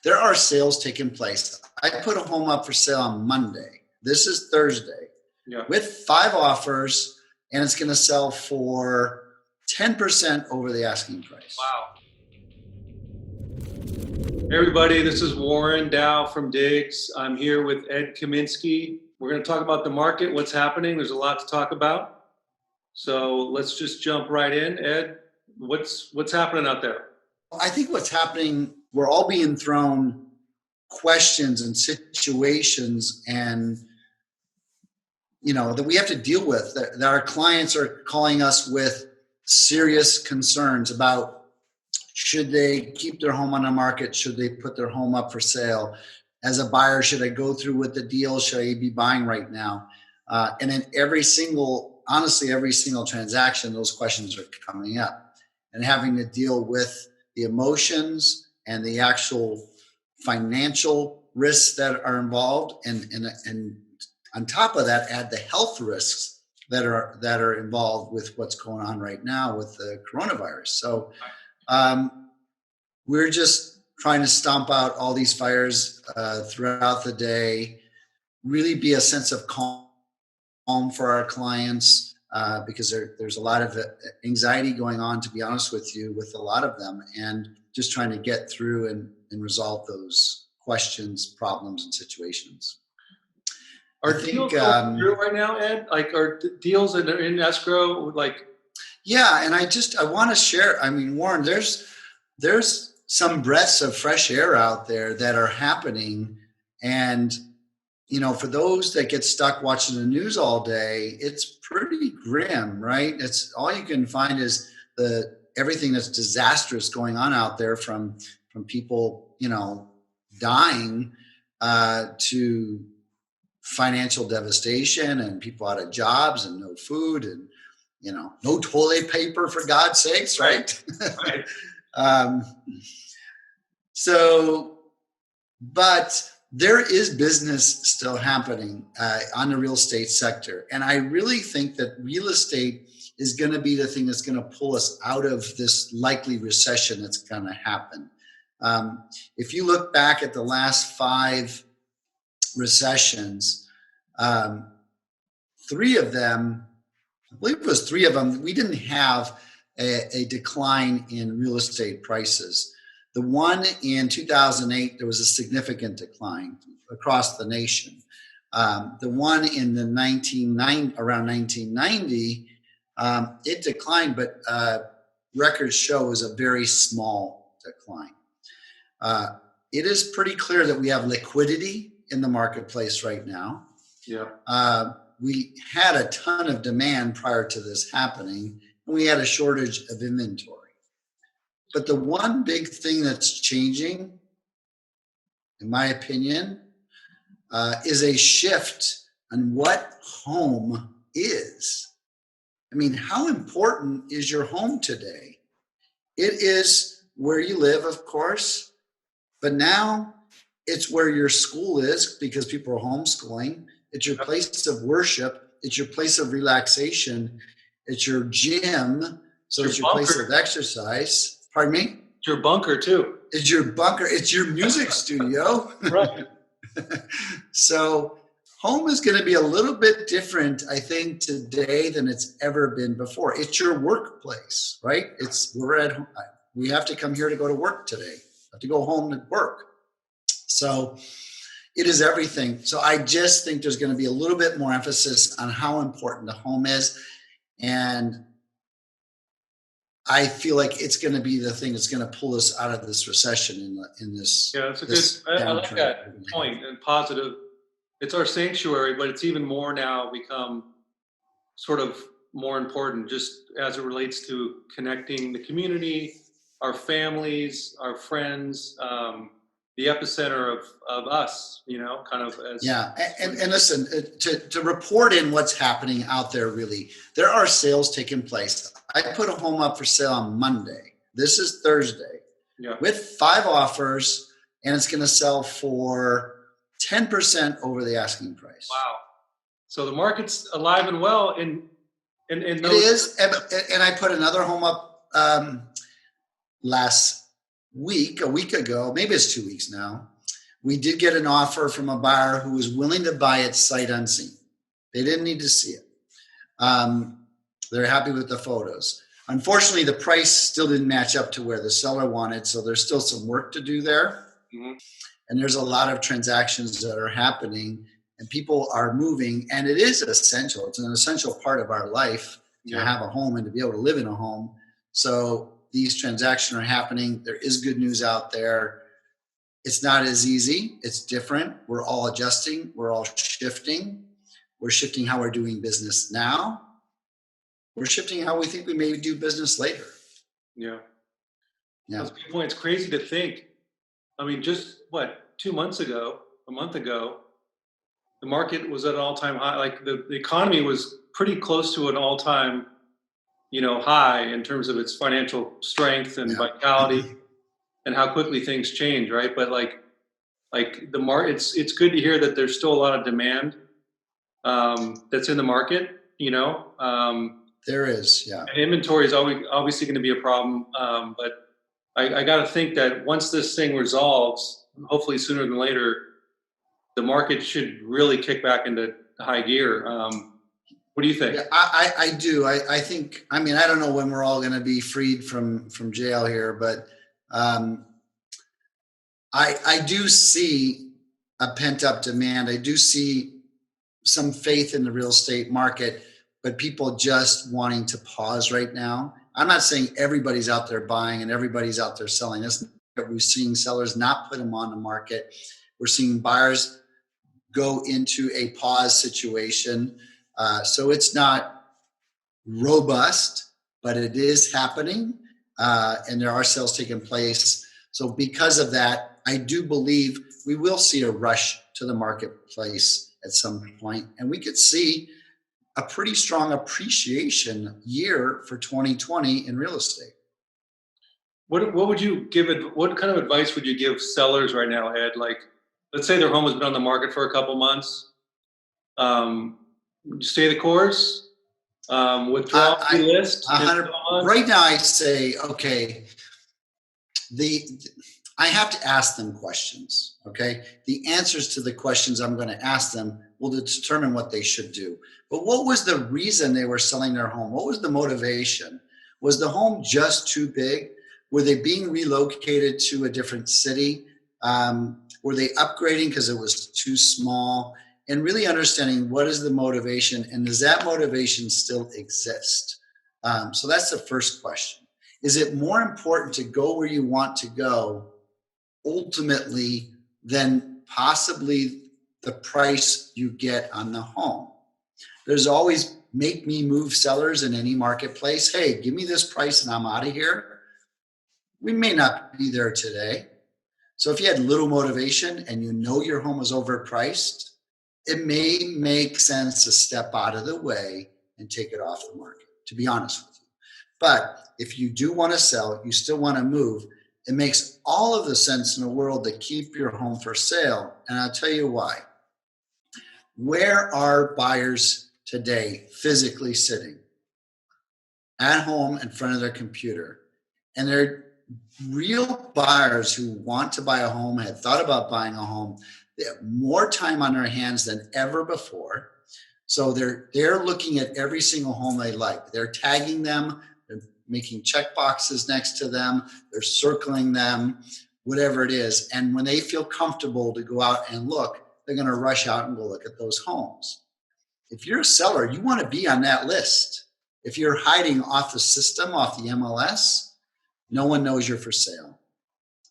There are sales taking place. I put a home up for sale on Monday. This is Thursday. Yeah. With 5 offers, and it's going to sell for 10% over the asking price. Wow. Hey everybody, this is Warren Dow from DIGS. I'm here with Ed Kaminsky. We're going to talk about the market, what's happening. There's a lot to talk about. So let's just jump right in. Ed, what's happening out there? I think what's happening, we're all being thrown questions and situations and that we have to deal with, that our clients are calling us with serious concerns about should they keep their home on the market, should they put their home up for sale? As a buyer, should I go through with the deal? Should I be buying right now? And in every single transaction, those questions are coming up, and having to deal with the emotions and the actual financial risks that are involved, and on top of that, add the health risks that are involved with what's going on right now with the coronavirus. So we're just trying to stomp out all these fires throughout the day, really be a sense of calm for our clients because there's a lot of anxiety going on, to be honest with you, with a lot of them, and just trying to get through and resolve those questions, problems, and situations. Are deals going through right now, Ed? Like, are deals in escrow? Like, yeah, and I want to share. I mean, Warren, there's some breaths of fresh air out there that are happening, and for those that get stuck watching the news all day, it's pretty grim, right? It's all you can find is everything that's disastrous going on out there, from people dying to financial devastation and people out of jobs and no food and no toilet paper, for God's sakes, right? Right. But there is business still happening on the real estate sector, and I really think that real estate is going to be the thing that's going to pull us out of this likely recession that's going to happen. If you look back at the last 5 recessions, 3 of them, I believe it was 3 of them, we didn't have a decline in real estate prices. The one in 2008, there was a significant decline across the nation. The one in the around 1990, it declined, but records show it was a very small decline. It is pretty clear that we have liquidity in the marketplace right now. Yeah. We had a ton of demand prior to this happening, and we had a shortage of inventory. But the one big thing that's changing, in my opinion, is a shift on what home is. I mean, how important is your home today? It is where you live, of course, but now it's where your school is because people are homeschooling. It's your place of worship. It's your place of relaxation. It's your gym. So it's your place of exercise. Pardon me? It's your bunker too. It's your bunker. It's your music studio. Right. So home is going to be a little bit different, I think, today than it's ever been before. It's your workplace, right? We're at home. We have to come here to go to work today. We have to go home to work. So it is everything. So I just think there's going to be a little bit more emphasis on how important the home is. And I feel like it's going to be the thing that's going to pull us out of this recession in this. Yeah, that's a good, I like that point and positive. It's our sanctuary, but it's even more now become sort of more important just as it relates to connecting the community, our families, our friends, the epicenter of us, kind of as. Yeah, and listen, to report in what's happening out there, really, there are sales taking place. I put a home up for sale on Monday. This is Thursday. Yeah. With 5 offers, and it's going to sell for 10% over the asking price. Wow. So the market's alive and well in those. It is, and I put another home up last a week ago, maybe it's 2 weeks now, we did get an offer from a buyer who was willing to buy it sight unseen. They didn't need to see it. They're happy with the photos. Unfortunately, the price still didn't match up to where the seller wanted, so there's still some work to do there. Mm-hmm. And there's a lot of transactions that are happening, and people are moving, and it is essential. It's an essential part of our life to have a home and to be able to live in a home. So these transactions are happening. There is good news out there. It's not as easy. It's different. We're all adjusting. We're all shifting. We're shifting how we're doing business now. We're shifting how we think we may do business later. Yeah. That's a good point. It's crazy to think. I mean, just 2 months ago, a month ago, the market was at an all-time high. Like the economy was pretty close to an all-time, high in terms of its financial strength and vitality and how quickly things change, right? But like the market, it's good to hear that there's still a lot of demand that's in the market, There is, yeah. And inventory is obviously going to be a problem, but I got to think that once this thing resolves, hopefully sooner than later, the market should really kick back into high gear. What do you think? Yeah, I do. I think, I don't know when we're all going to be freed from jail here, but I do see a pent-up demand. I do see some faith in the real estate market, but people just wanting to pause right now. I'm not saying everybody's out there buying and everybody's out there selling. We're seeing sellers not put them on the market. We're seeing buyers go into a pause situation. So it's not robust, but it is happening, and there are sales taking place. So because of that, I do believe we will see a rush to the marketplace at some point, and we could see a pretty strong appreciation year for 2020 in real estate. What would you give it? What kind of advice would you give sellers right now, Ed? Like, let's say their home has been on the market for a couple months. Stay the course. Withdraw the list. Right now, I say, okay. I have to ask them questions. Okay, the answers to the questions I'm going to ask them will determine what they should do. But what was the reason they were selling their home? What was the motivation? Was the home just too big? Were they being relocated to a different city? Were they upgrading because it was too small? And really understanding what is the motivation, and does that motivation still exist? So that's the first question. Is it more important to go where you want to go ultimately than possibly the price you get on the home? There's always make me move sellers in any marketplace. Hey, give me this price and I'm out of here. We may not be there today. So if you had little motivation and your home is overpriced, it may make sense to step out of the way and take it off the market, to be honest with you. But if you do want to sell, you still want to move, it makes all of the sense in the world to keep your home for sale. And I'll tell you why. Where are buyers today physically sitting? At home in front of their computer. And they're real buyers who want to buy a home, had thought about buying a home. They have more time on their hands than ever before. So they're looking at every single home they like. They're tagging them. They're making check boxes next to them. They're circling them, whatever it is. And when they feel comfortable to go out and look, they're going to rush out and go look at those homes. If you're a seller, you want to be on that list. If you're hiding off the system, off the MLS, no one knows you're for sale.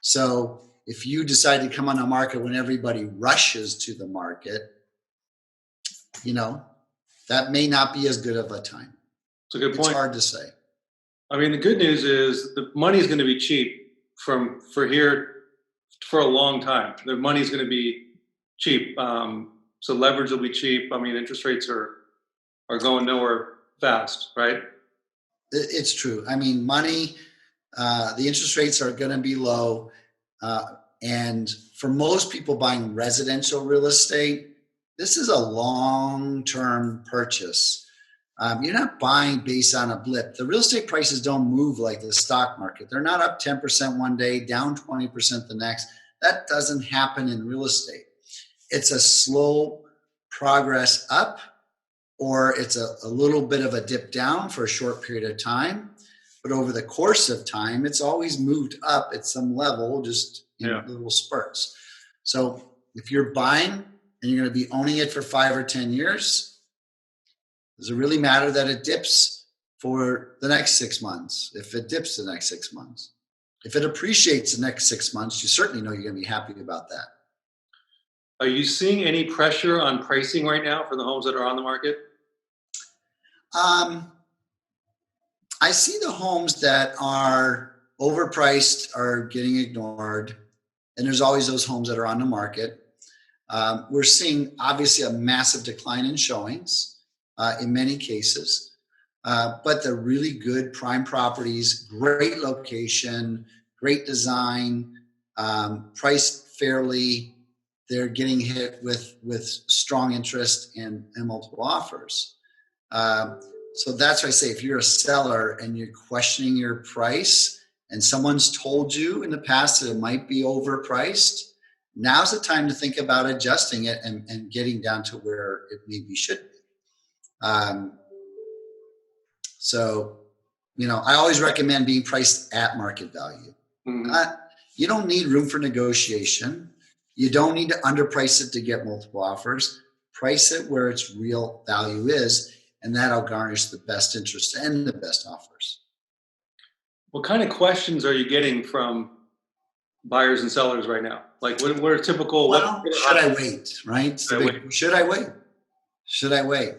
So if you decide to come on the market when everybody rushes to the market, that may not be as good of a time. It's a good point. It's hard to say. I mean, the good news is the money is going to be cheap for here for a long time. The money is going to be cheap. So leverage will be cheap. I mean, interest rates are going nowhere fast, right? It's true. I mean, money, the interest rates are going to be low. And for most people buying residential real estate, this is a long-term purchase. You're not buying based on a blip. The real estate prices don't move like the stock market. They're not up 10% one day, down 20% the next. That doesn't happen in real estate. It's a slow progress up, or it's a little bit of a dip down for a short period of time. But over the course of time, it's always moved up at some level, just in little spurts. So if you're buying and you're going to be owning it for 5 or 10 years, does it really matter that it dips for the next 6 months? If it dips the next 6 months, if it appreciates the next 6 months, you certainly know you're going to be happy about that. Are you seeing any pressure on pricing right now for the homes that are on the market? I see the homes that are overpriced are getting ignored, and there's always those homes that are on the market. We're seeing obviously a massive decline in showings in many cases, but the really good prime properties, great location, great design, priced fairly, they're getting hit with strong interest and multiple offers. So that's why I say, if you're a seller and you're questioning your price and someone's told you in the past that it might be overpriced, now's the time to think about adjusting it and getting down to where it maybe should be. So, I always recommend being priced at market value. Mm-hmm. You don't need room for negotiation. You don't need to underprice it to get multiple offers. Price it where its real value is, and that'll garnish the best interest and the best offers. What kind of questions are you getting from buyers and sellers right now? Like, what are typical? Should I wait? Right? Should I wait? Should I wait?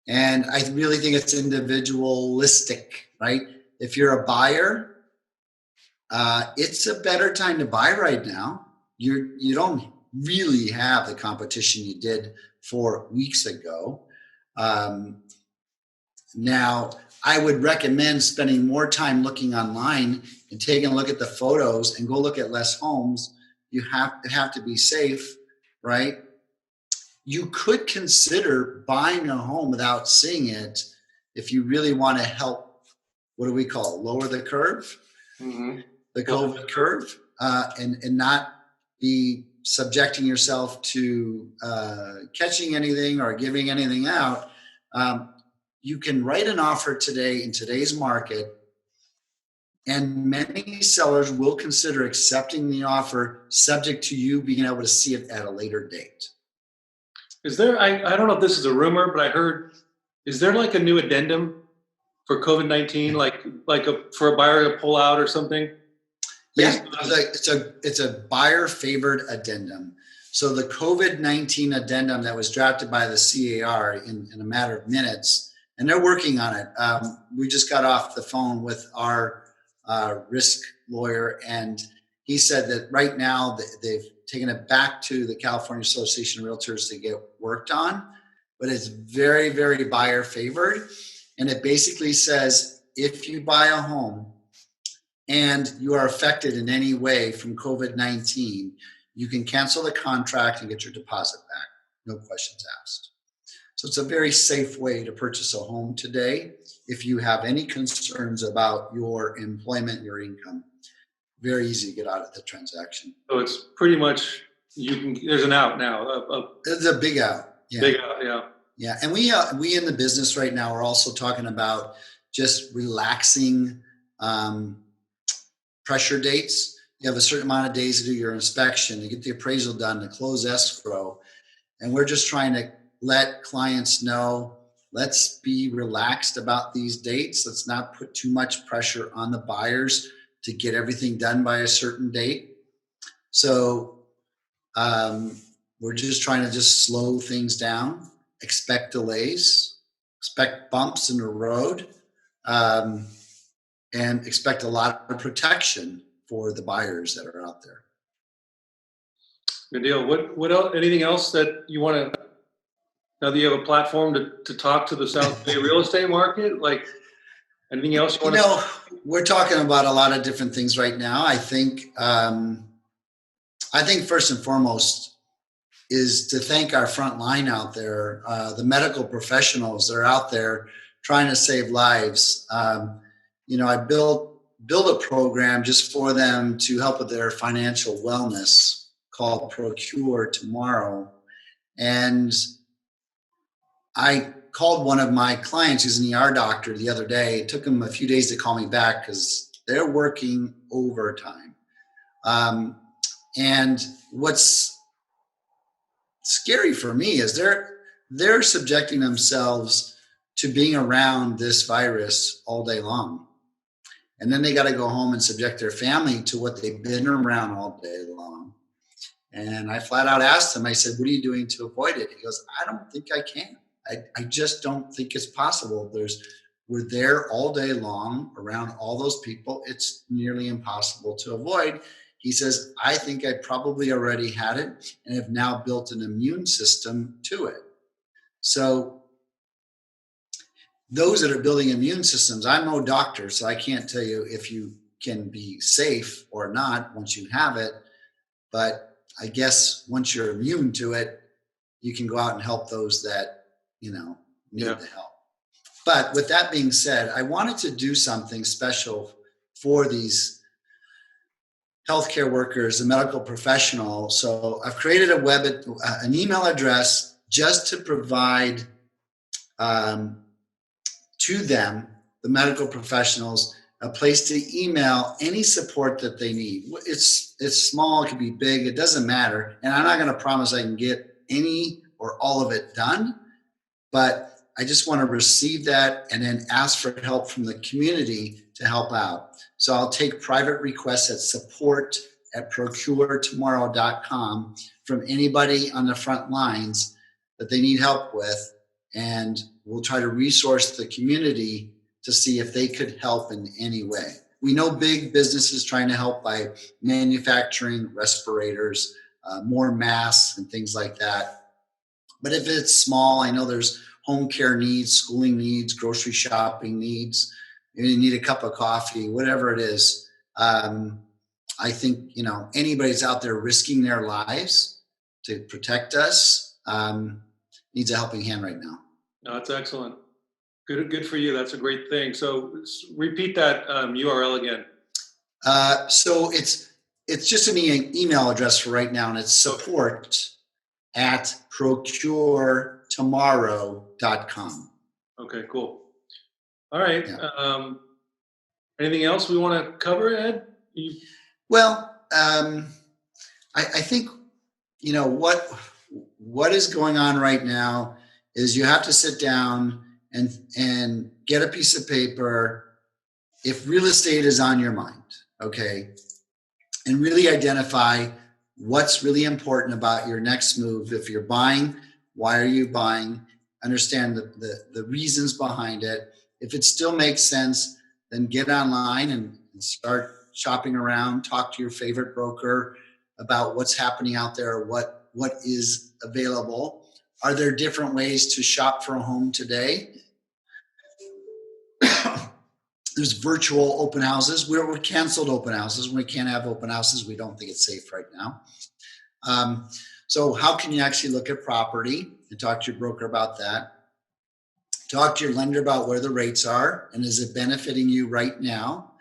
And I really think it's individualistic, right? If you're a buyer, it's a better time to buy right now. You don't really have the competition you did 4 weeks ago. Now, I would recommend spending more time looking online and taking a look at the photos and go look at less homes. You have to be safe, right? You could consider buying a home without seeing it if you really want to help, what do we call it, lower the curve, the COVID curve, and not be subjecting yourself to catching anything or giving anything out. You can write an offer today in today's market, and many sellers will consider accepting the offer subject to you being able to see it at a later date. Is there, I don't know if this is a rumor, but I heard, is there like a new addendum for COVID-19, for a buyer to pull out or something? Yeah, it's a buyer favored addendum. So the COVID-19 addendum that was drafted by the CAR in a matter of minutes, and they're working on it. We just got off the phone with our risk lawyer, and he said that right now they've taken it back to the California Association of Realtors to get worked on, but it's very, very buyer favored. And it basically says, if you buy a home and you are affected in any way from COVID-19, you can cancel the contract and get your deposit back. No questions asked. So it's a very safe way to purchase a home today if you have any concerns about your employment, your income. Very easy to get out of the transaction. So it's pretty much, there's an out now. There's a big out. Yeah. Big out, yeah. Yeah, and we in the business right now are also talking about just relaxing pressure dates. You have a certain amount of days to do your inspection, to get the appraisal done, to close escrow. And we're just trying to let clients know, let's be relaxed about these dates. Let's not put too much pressure on the buyers to get everything done by a certain date. So we're just trying to just slow things down, expect delays, expect bumps in the road, and expect a lot of protection for the buyers that are out there. Good deal. What else? Anything else that you want to? Now that you have a platform to talk to the South Bay real estate market, like anything else you want to? We're talking about a lot of different things right now. I think first and foremost is to thank our front line out there, the medical professionals that are out there trying to save lives. I built a program just for them to help with their financial wellness called Procure Tomorrow. And I called one of my clients who's an ER doctor the other day. It took him a few days to call me back because they're working overtime. And what's scary for me is they're subjecting themselves to being around this virus all day long. And then they got to go home and subject their family to what they've been around all day long. And I flat out asked him, I said, what are you doing to avoid it? He goes, I don't think I can. I just don't think it's possible. We're there all day long around all those people. It's nearly impossible to avoid. He says, I think I probably already had it and have now built an immune system to it. So those that are building immune systems, I'm no doctor, so I can't tell you if you can be safe or not once you have it. But I guess once you're immune to it, you can go out and help those that, need the help. But with that being said, I wanted to do something special for these healthcare workers, the medical professional. So I've created an email address just to provide to them, the medical professionals, a place to email any support that they need. It's small, it could be big, it doesn't matter. And I'm not going to promise I can get any or all of it done, but I just want to receive that and then ask for help from the community to help out. So I'll take private requests at support@procuretomorrow.com from anybody on the front lines that they need help with. And we'll try to resource the community to see if they could help in any way. We know big businesses trying to help by manufacturing respirators, more masks and things like that. But if it's small, I know there's home care needs, schooling needs, grocery shopping needs. You need a cup of coffee, whatever it is. I think, anybody's out there risking their lives to protect us needs a helping hand right now. No, that's excellent. Good for you. That's a great thing. So repeat that URL again. So it's just an email address for right now, and it's support@procuretomorrow.com. Okay, cool. All right. Yeah. Anything else we want to cover, Ed? Well, I think, what is going on right now is you have to sit down and get a piece of paper if real estate is on your mind, okay? And really identify what's really important about your next move. If you're buying, why are you buying? Understand the reasons behind it. If it still makes sense, then get online and start shopping around, talk to your favorite broker about what's happening out there, what is available. Are there different ways to shop for a home today? There's virtual open houses. We're canceled open houses. When we can't have open houses, we don't think it's safe right now. So how can you actually look at property and talk to your broker about that? Talk to your lender about where the rates are and is it benefiting you right now?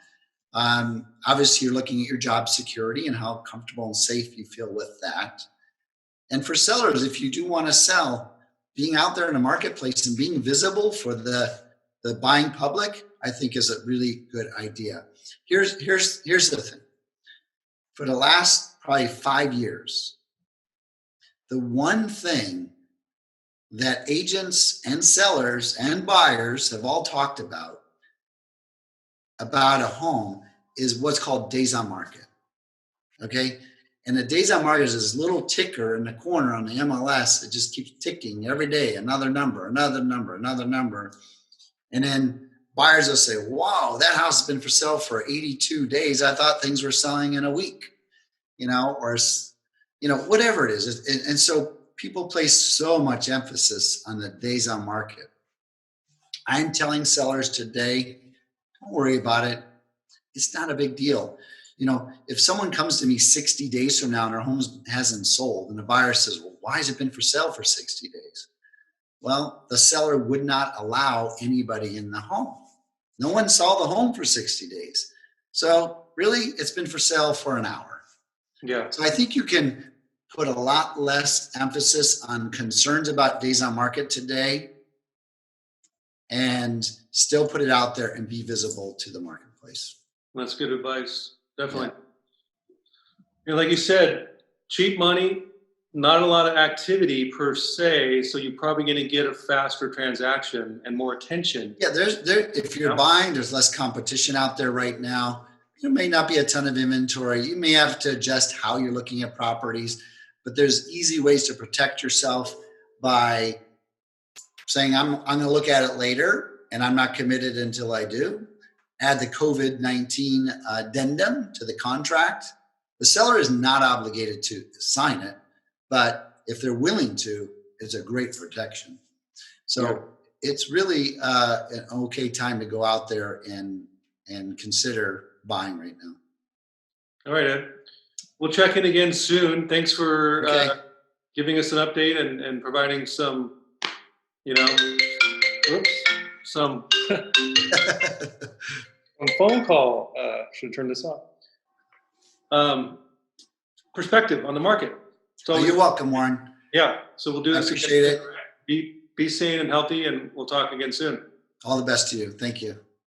Obviously, you're looking at your job security and how comfortable and safe you feel with that. And for sellers, if you do want to sell, being out there in the marketplace and being visible for the buying public, I think is a really good idea. Here's the thing. For the last probably 5 years, the one thing that agents and sellers and buyers have all talked about a home is what's called days on market. Okay? And the days on market is this little ticker in the corner on the MLS that just keeps ticking every day, another number. And then buyers will say, wow, that house has been for sale for 82 days. I thought things were selling in a week, or, whatever it is. And so people place so much emphasis on the days on market. I'm telling sellers today, don't worry about it. It's not a big deal. If someone comes to me 60 days from now and their home hasn't sold and the buyer says, well, why has it been for sale for 60 days? Well, the seller would not allow anybody in the home. No one saw the home for 60 days. So really, it's been for sale for an hour. Yeah. So I think you can put a lot less emphasis on concerns about days on market today and still put it out there and be visible to the marketplace. That's good advice. Definitely. Yeah. Like you said, cheap money, not a lot of activity per se, so you're probably going to get a faster transaction and more attention. Yeah, if you're buying, there's less competition out there right now. There may not be a ton of inventory. You may have to adjust how you're looking at properties, but there's easy ways to protect yourself by saying, I'm going to look at it later and I'm not committed until I do. Add the COVID-19 addendum to the contract. The seller is not obligated to sign it, but if they're willing to, it's a great protection. So it's really an okay time to go out there and consider buying right now. All right, Ed. We'll check in again soon. Thanks for giving us an update and providing some, some phone call. Should turn this off. Perspective on the market. So you're welcome, Warren. Yeah. So we'll do this. I appreciate it. Be sane and healthy, and we'll talk again soon. All the best to you. Thank you.